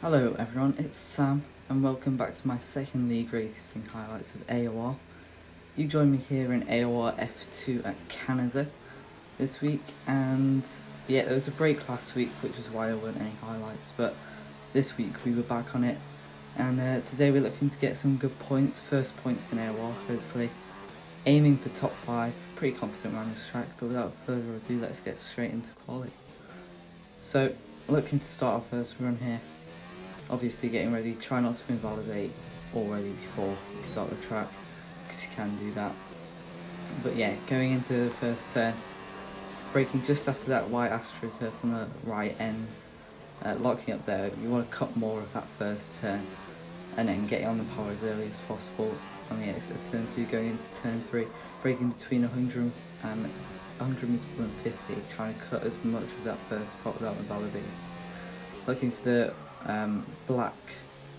Hello everyone, it's Sam and welcome back to my second league racing highlights of AOR. You joined me here in AOR F2 at Canada this week, and yeah, there was a break last week which is why there weren't any highlights, but this week we were back on it, and today we're looking to get some good points, first points in AOR hopefully, aiming for top 5, pretty confident around this track, but without further ado let's get straight into quali. So looking to start our first run here. Obviously getting ready, try not to invalidate already before you start the track, because you can do that. But yeah, going into the first turn, braking just after that white astroturf on the right ends, locking up there, you want to cut more of that first turn, and then getting on the power as early as possible on the exit of turn 2, going into turn 3, braking between 100 and 100 metres per 50, trying to cut as much of that first pot without invalidating. Looking for the black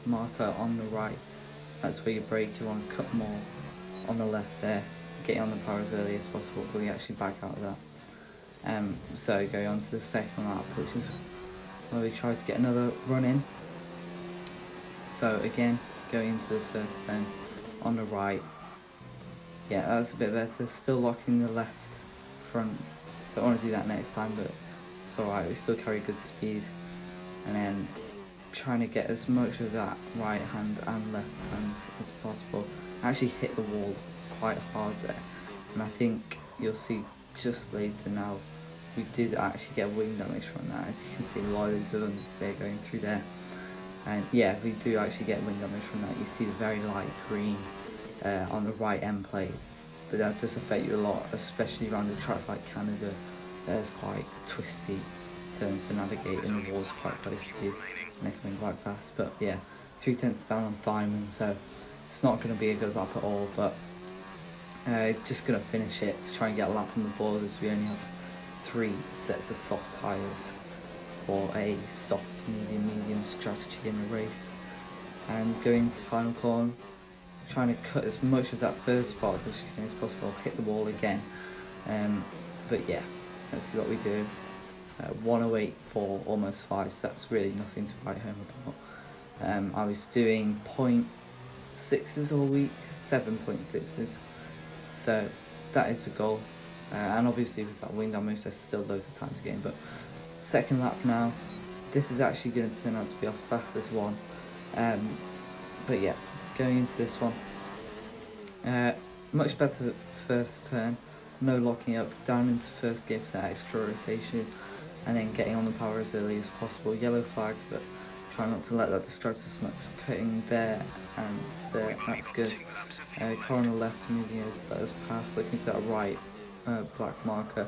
marker on the right, that's where you brake. You want to cut more on the left there, getting on the power as early as possible, but we actually back out of that. So going on to the second lap, which is where we try to get another run in. So again, going into the first turn on the right, yeah, that's a bit better, still locking the left front. Don't want to do that next time, but it's alright, we still carry good speed. And then trying to get as much of that right hand and left hand as possible. I actually hit the wall quite hard there, and I think you'll see just later now we did actually get wing damage from that. As you can see, loads of understeer going through there, and yeah, we do actually get wing damage from that. You see the very light green on the right end plate, but that does affect you a lot, especially around a track like Canada. There's quite twisty turns to navigate, and the wall's quite close to you, and they're coming quite fast. But yeah, 3/10 down on Thyman, so it's not going to be a good lap at all, but just going to finish it to try and get a lap on the board, as we only have 3 sets of soft tyres for a soft medium strategy in the race. And going into the final corner, trying to cut as much of that first spot as you can as possible, hit the wall again, but yeah, let's see what we do. 108 for almost 5, so that's really nothing to write home about. I was doing 0.6s all week, 7.6s, so that is the goal. And obviously with that wind damage there's still loads of time to gain, but second lap now, this is actually going to turn out to be our fastest one. But yeah, going into this one, much better first turn, no locking up, down into first gear for that extra rotation, and then getting on the power as early as possible. Yellow flag, but try not to let that distract us much. Cutting there and there, that's good. Car on the left, moving over to let us pass, looking for that right black marker.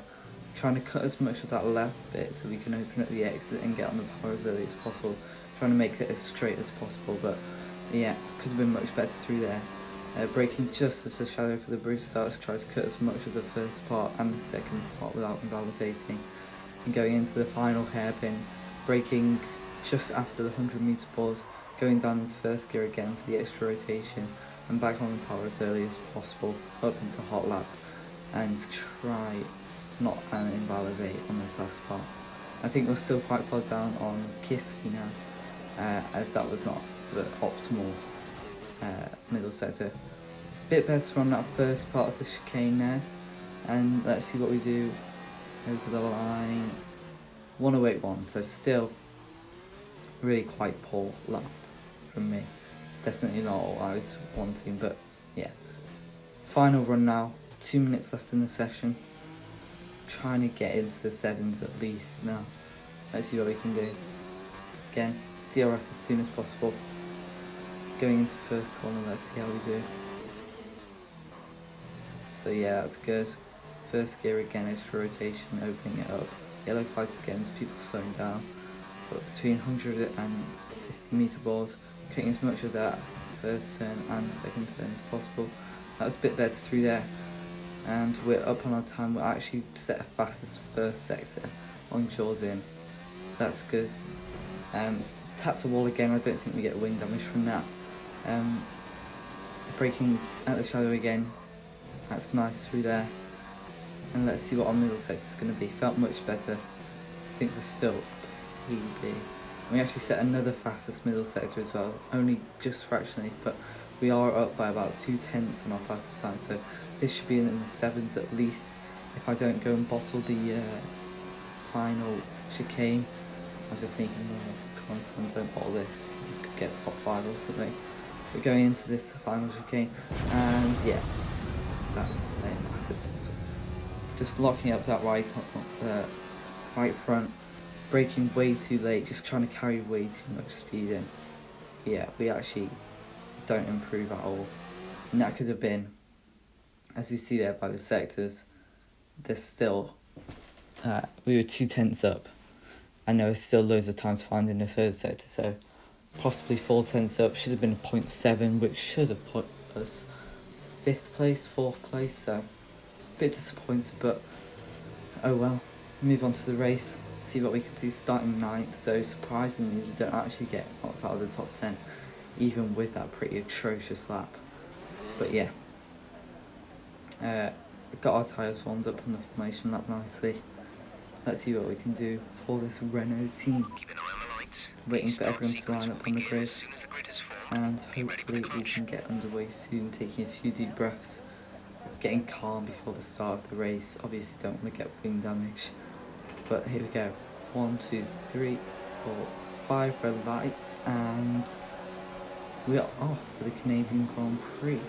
Trying to cut as much of that left bit so we can open up the exit and get on the power as early as possible. Trying to make it as straight as possible, but yeah, because we've been much better through there. Braking just as the shadow for the bridge starts, try to cut as much of the first part and the second part without invalidating. And going into the final hairpin, braking just after the 100-metre board, going down into first gear again for the extra rotation, and back on the power as early as possible, up into hot lap, and try not to invalidate on this last part. I think we're still quite far down on Kiski now, as that was not the optimal middle sector. Bit better on that first part of the chicane there, and let's see what we do over the line. 108.1, so still really quite poor lap from me. Definitely not what I was wanting, but yeah. Final run now, 2 minutes left in the session. Trying to get into the 7s at least now. Let's see what we can do. Again, DRS as soon as possible. Going into first corner, let's see how we do. So yeah, that's good. First gear again, extra rotation, opening it up. Yellow flags again, people slowing down. But between 100 and 50 metre balls, cutting as much of that first turn and second turn as possible. That was a bit better through there. And we're up on our time. We're actually set a fastest first sector on Jaws in, so that's good. Tap the wall again, I don't think we get wing damage from that. Braking at the shadow again, that's nice through there. And let's see what our middle sector is going to be. Felt much better. I think we're still PB. We actually set another fastest middle sector as well, only just fractionally, but we are up by about 2/10 on our fastest time, so this should be in the 7s at least if I don't go and bottle the final chicane. I was just thinking, come on Sam, don't bottle this, you could get top 5 or something. We're going into this final chicane, and yeah, that's a massive bottle. Just locking up that right front, braking way too late, just trying to carry way too much speed in. Yeah, we actually don't improve at all. And that could have been, as you see there by the sectors, there's still, we were 2/10 up, and there was still loads of time to find in the third sector, so possibly 4/10 up, should have been 0.7, which should have put us 5th place, 4th place, so a bit disappointed, but oh well. Move on to the race, see what we can do starting 9th, so surprisingly we don't actually get knocked out of the top 10, even with that pretty atrocious lap. But yeah, we've got our tyres warmed up on the formation lap nicely. Let's see what we can do for this Renault team. Waiting for everyone to line up on the grid, and hopefully we can get underway soon, taking a few deep breaths, getting calm before the start of the race. Obviously don't want to get wing damage. But here we go. 1, 2, 3, 4, 5 red lights, and we are off for the Canadian Grand Prix.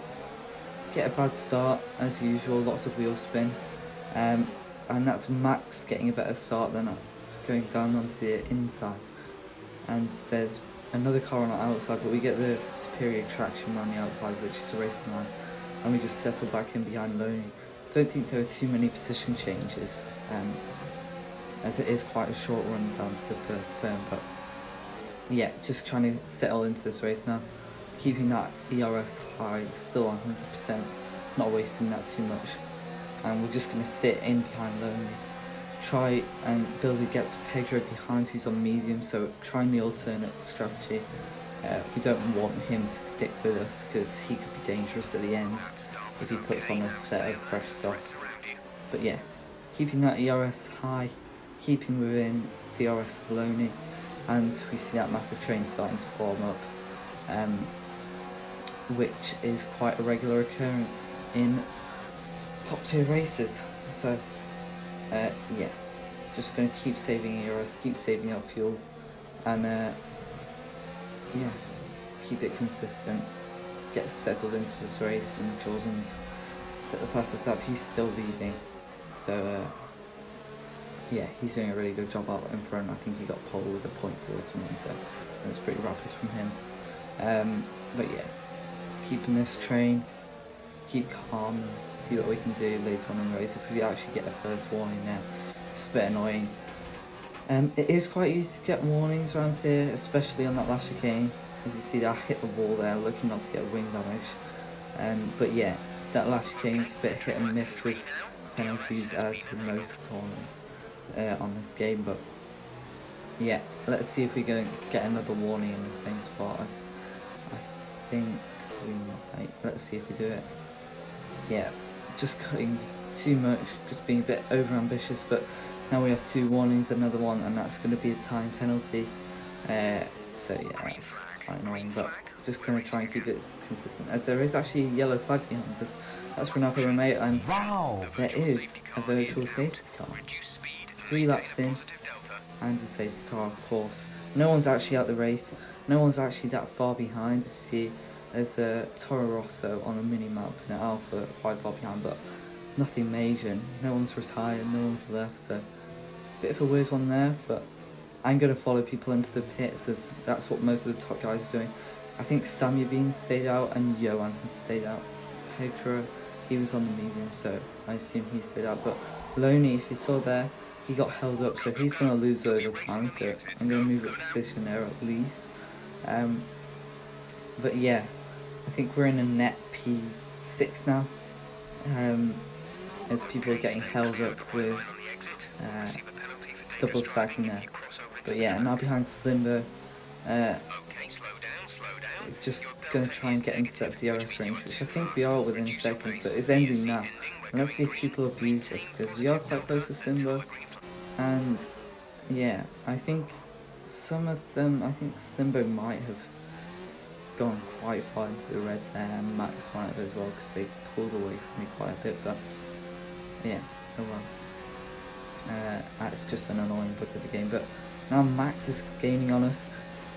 Get a bad start as usual, lots of wheel spin, and that's Max getting a better start than us, going down onto the inside. And there's another car on our outside, but we get the superior traction on the outside, which is the racing line, and we just settle back in behind Loney. Don't think there are too many position changes, as it is quite a short run down to the first turn, but yeah, just trying to settle into this race now, keeping that ERS high, still 100%, not wasting that too much, and we're just going to sit in behind Lonely, try and build a gap to Pedro behind who's on medium, so trying the alternate strategy. We don't want him to stick with us because he could be dangerous at the end if he puts on a set of fresh softs, but yeah, keeping that ERS high, keeping within the DRS of Loney, and we see that massive train starting to form up, which is quite a regular occurrence in top tier races. So yeah, just going to keep saving ERS, keep saving our fuel, and yeah, keep it consistent, get settled into this race. And Jordan's set the fastest up, he's still leading, so yeah, he's doing a really good job out in front. I think he got pole with a point or something, so that's pretty rapid from him. But yeah, keeping this train, keep calm, see what we can do later on in the race. If we actually get a first warning there, it's a bit annoying. It is quite easy to get warnings around here, especially on that last chicane. As you see, I hit the wall there, looking not to get wing damage. But yeah, that last chicane is a bit hit and miss with penalties, as with most corners on this game. But yeah, let's see if we can get another warning in the same spot. As I think we might. Let's see if we do it. Yeah, just cutting too much, just being a bit over ambitious, but now we have 2 warnings, another one, and that's going to be a time penalty. So yeah, that's quite annoying, but just going to try and keep it consistent, as there is actually a yellow flag behind us. That's Renato Romeo, and wow, there is a virtual safety car. 3 laps in, and a safety car, of course. No one's actually at the race, no one's actually that far behind. To see there's a Toro Rosso on the mini-map and an Alpha quite far behind, but nothing major. No one's retired, no one's left, so bit of a weird one there, but I'm going to follow people into the pits, as that's what most of the top guys are doing. I think Samia Bean stayed out and Johan has stayed out. Pedro, he was on the medium, so I assume he stayed out, but Loney, if you saw there, he got held up, so he's going to lose loads of time, so I'm going to move a position there at least. But yeah, I think we're in a net P6 now, as people are getting held up with double stacking there. But yeah, now behind Slimber, just going to try and get into that DRS range, which I think we are within a second, but it's ending now. And let's see if people abuse this, because we are quite close to Slimber, and yeah, I think some of them, I think Slimbo might have gone quite far into the red there, and Max might have as well, because they pulled away from me quite a bit, but yeah, oh well. That's just an annoying bug of the game, but now Max is gaining on us.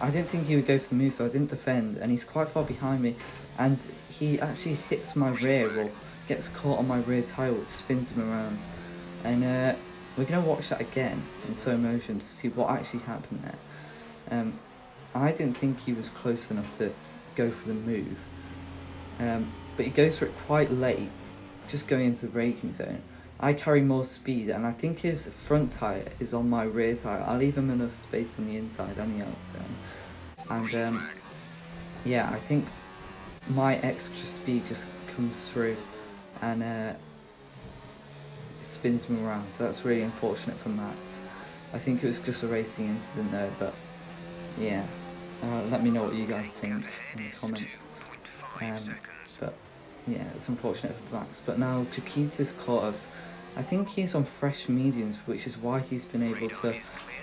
I didn't think he would go for the move, so I didn't defend, and he's quite far behind me, and he actually hits my rear, or gets caught on my rear tyre, which spins him around, and we're going to watch that again in slow motion to see what actually happened there. I didn't think he was close enough to go for the move, but he goes for it quite late, just going into the braking zone. I carry more speed, and I think his front tyre is on my rear tyre. I leave him enough space on the inside and the outside, and yeah, I think my extra speed just comes through and spins me around, so that's really unfortunate for Max. I think it was just a racing incident there, but yeah, let me know what you guys think in the comments. But yeah, it's unfortunate for Max. But now Chiquita's caught us. I think he's on fresh mediums, which is why he's been able to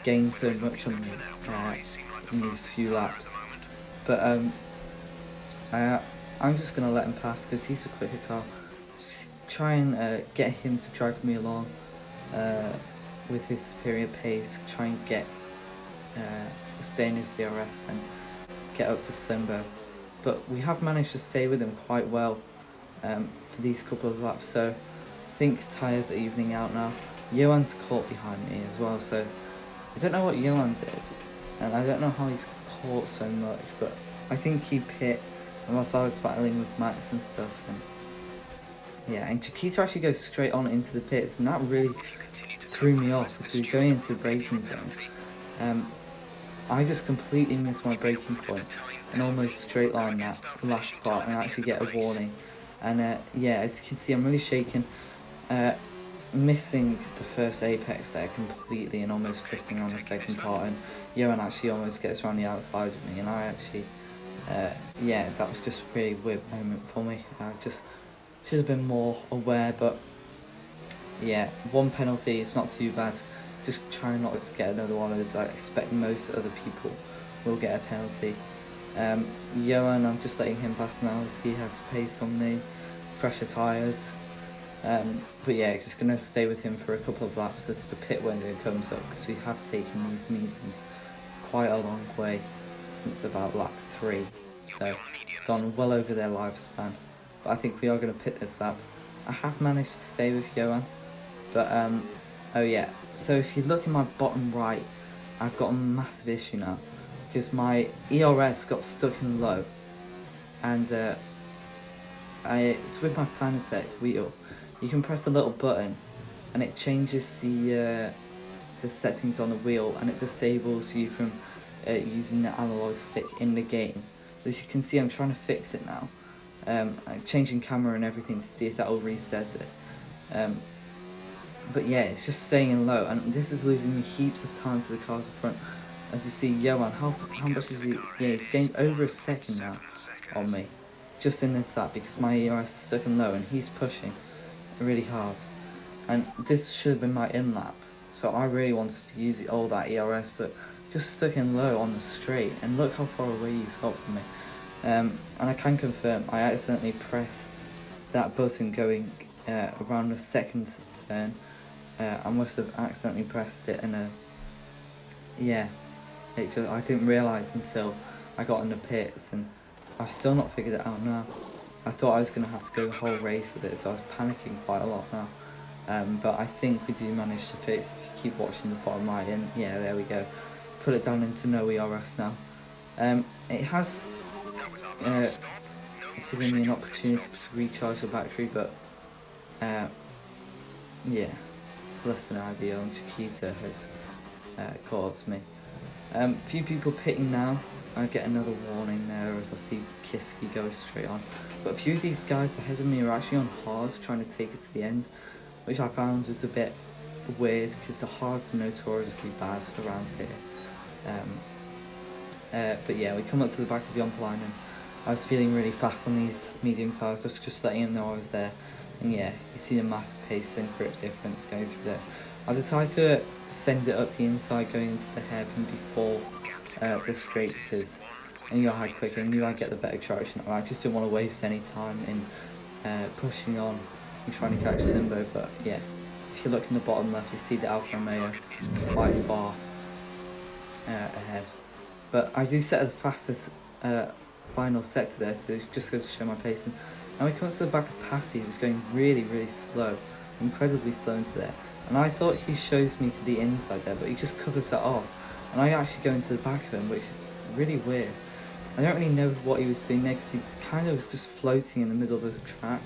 gain so much on me in these few laps. But I'm just going to let him pass because he's a quicker car. Just try and get him to drag me along with his superior pace. Try and get stay in his DRS and get up to Slimbo. But we have managed to stay with him quite well for these couple of laps, so I think tyres are evening out now. Johan's caught behind me as well, so I don't know what Johan did, and I don't know how he's caught so much, but I think he pit whilst I was battling with Max and stuff, and yeah, and Chiquita actually goes straight on into the pits, and that really threw me off as we were going into the braking zone. I just completely missed my braking point and almost straight line that last part and actually get a warning. And yeah, as you can see, I'm really shaking, missing the first apex there completely and almost drifting on the second part, and Johan actually almost gets around the outside of me, and I actually, yeah, that was just a really weird moment for me. I just should have been more aware, but yeah, one penalty, it's not too bad. Just try not to get another one, as I expect most other people will get a penalty. Johan, I'm just letting him pass now as he has pace on me, fresher tyres. But yeah, just going to stay with him for a couple of laps as the pit window comes up, because we have taken these mediums quite a long way since about lap 3. So gone well over their lifespan. But I think we are going to pit this up. I have managed to stay with Johan, but oh yeah, so if you look in my bottom right, I've got a massive issue now, because my ERS got stuck in low, and it's with my Fanatec wheel. You can press a little button, and it changes the settings on the wheel, and it disables you from using the analog stick in the game. So as you can see, I'm trying to fix it now. I'm changing camera and everything to see if that will reset it. But yeah, it's just staying in low, and this is losing me heaps of time to the cars in front. As you see, Johan, how much is he? Yeah, he's gained over a second now on me, just in this lap, because my ERS is stuck in low, and he's pushing really hard. And this should have been my in lap, so I really wanted to use all that ERS, but just stuck in low on the straight, and look how far away he's got from me. And I can confirm, I accidentally pressed that button going around the second turn. I must have accidentally pressed it, and yeah, I didn't realise until I got in the pits, and I've still not figured it out now. I thought I was going to have to go the whole race with it, so I was panicking quite a lot now. But I think we do manage to fix it if you keep watching the bottom right, and yeah, there we go. Put it down into no ERS now. It has given me an opportunity to recharge the battery, but yeah, it's less than ideal, and Chiquita has caught up to me. Few people pitting now. I get another warning there as I see Kiski go straight on. But a few of these guys ahead of me are actually on hards trying to take us to the end, which I found was a bit weird because the hards are notoriously bad around here. But yeah, we come up to the back of Yompline, and I was feeling really fast on these medium tyres. I was just letting him know I was there. And yeah, you see the massive pace and grip difference going through there. I decided to send it up the inside going into the hairpin before the straight because I knew I had quicker, I knew I'd get the better traction. I just didn't want to waste any time in pushing on and trying to catch Simbo. But yeah, if you look in the bottom left, you see the Alfa Romeo quite far ahead. But I do set the fastest final sector there, so it just goes to show my pacing. Now he comes to the back of Passy, who's going really, really slow, incredibly slow into there. And I thought he shows me to the inside there, but he just covers that off. And I actually go into the back of him, which is really weird. I don't really know what he was doing there, because he kind of was just floating in the middle of the track.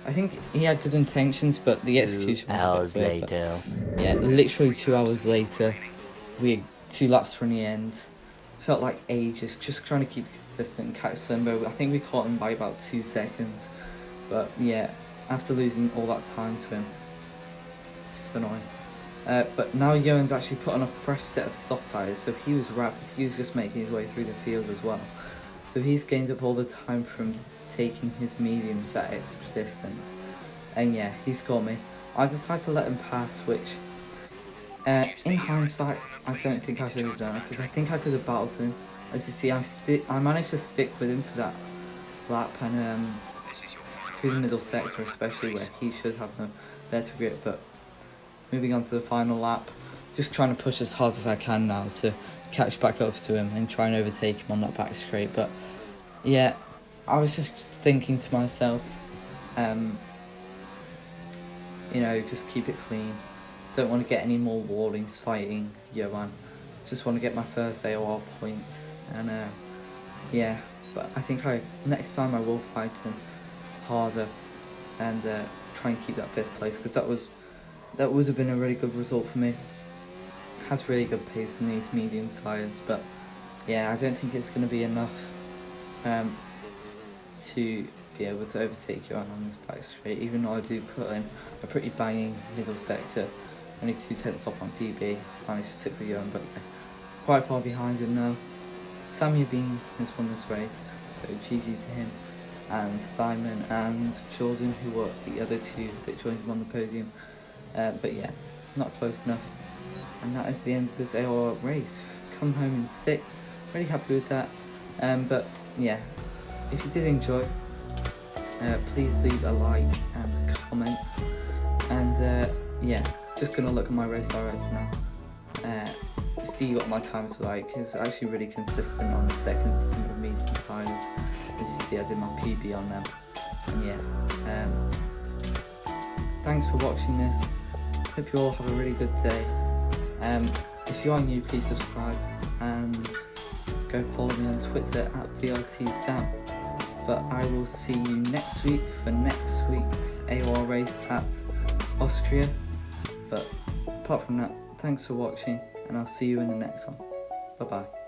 I think he had good intentions, but the execution was a bit weird. 2 hours later. Yeah, literally 2 hours later, we had 2 laps from the end. Felt like ages, just trying to keep consistent and catch Simbo. I think we caught him by about 2 seconds. But yeah, after losing all that time to him, just annoying. But now Johan's actually put on a fresh set of soft tyres, so he was rapid. He was just making his way through the field as well. So he's gained up all the time from taking his mediums at extra distance. And yeah, he scored me. I decided to let him pass, which in hindsight, I don't think I should have done it, because I think I could have battled him. As you see, I managed to stick with him for that lap, and through the middle sector especially, where he should have the better grip. But moving on to the final lap, just trying to push as hard as I can now to catch back up to him and try and overtake him on that back straight. But yeah, I was just thinking to myself, you know, just keep it clean. Don't want to get any more warnings fighting Johan. Just want to get my first AOR points. And yeah, but I think next time I will fight him harder and try and keep that 5th place, because that would have been a really good result for me. Has really good pace in these medium tyres, but yeah, I don't think it's going to be enough to be able to overtake Johan on this back straight, even though I do put in a pretty banging middle sector. Only 2/10 off on PB, managed to stick with Johan, but yeah, quite far behind him now. Sammy Bean has won this race, so GG to him, and Thyman and Jordan, who were the other 2 that joined him on the podium. But yeah, not close enough. And that is the end of this AOR race. Come home in 6th, really happy with that. But yeah, if you did enjoy, please leave a like and a comment. And yeah, just gonna look at my race director now, see what my times were like. It's actually really consistent on the second stint of medium tyres. As you see, I did my PB on them. And yeah, thanks for watching this. Hope you all have a really good day. If you are new, please subscribe and go follow me on Twitter at VRTSam. But I will see you next week for next week's AOR race at Austria. But apart from that, thanks for watching, and I'll see you in the next one. Bye bye.